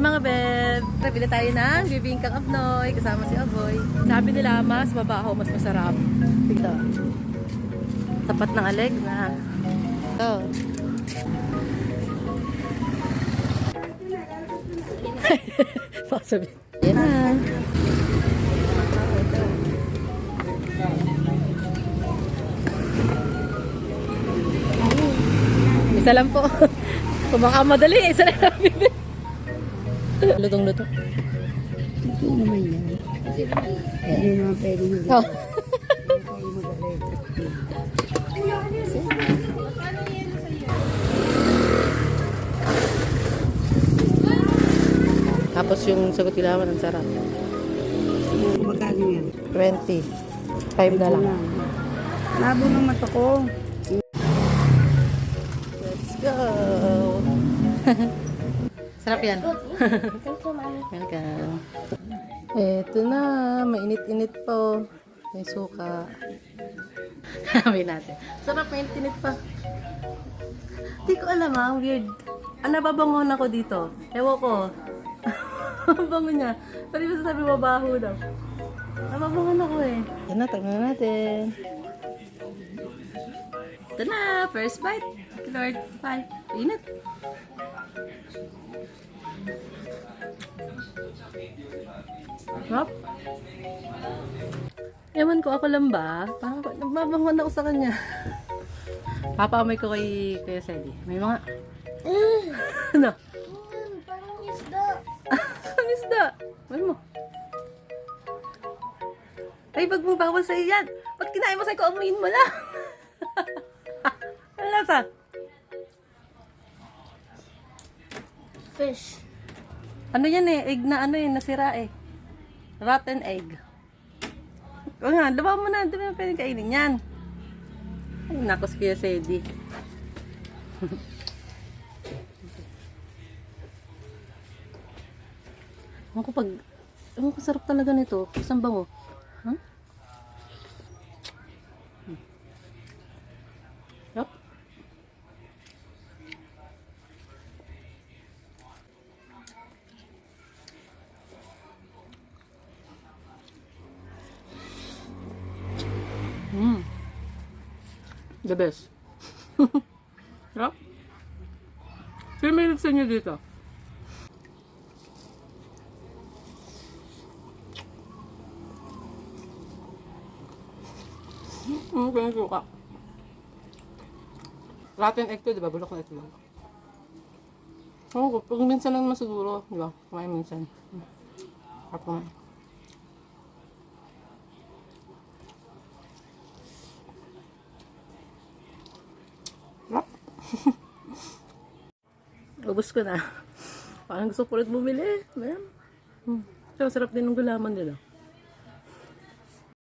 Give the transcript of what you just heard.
Mga beb, nabili tayo ng bibingkang abnoy kasama si Aboy. Sabi nila mas mabaho, mas masarap. Tignan. Tapat ng aleg na. Ito. Pasabi. Yan na. Isa lang po. Kung baka madali, isa lang bibili. Lutong-luto. Ito naman yan. Hindi naman pwede hindi. Oh. Tapos yung sagot ilawan, ang sarap. Magkano yan? 20. 5 na lang. Labo ng mata ko. Let's go! Sarap yan. Welcome. Eto na. Mainit-init po. May suka. Sabi natin. Sarap, mainit-init pa. Di ko alam weird. Nababangon ako dito. Ewan ko. Ang bango niya. Pwede ba sasabi mabaho daw? Nababangon ako eh. Ito na, tagnan natin. Ito na, first bite. Lord, bye. Init. Hop. Ewan ko, ako lang ba? Parang nagbabangon ako sa kanya. Papaamoy ko kay Kuya Sally. May mga... Ano? Parang isda. Ang isda. Ano mo? Ay, wag mo bawal sa'yo yan. Ba't kinain mo sa'yo ko, amuyin mo lang. Ano lasa? Fish. Ano yan eh? Egg na ano eh, nasira eh. Rotten egg. O nga, labaw mo na. Hindi mo na pwedeng kainin yan. Ay, nakos Kuya Sedy. Ewan ko sarap talaga nito. Isang bango. Huh? Yup. The best. Yup. Sino may sa inyo dito? Ganyan suka. Rotten egg to, di ba? Bulok na ito. Oo, pag minsan lang naman siguro, di ba? Kumain minsan. Harap kumain. Harap. Ubus ko na. Parang gusto ko ulit bumili. So, sarap din ng gulaman nila.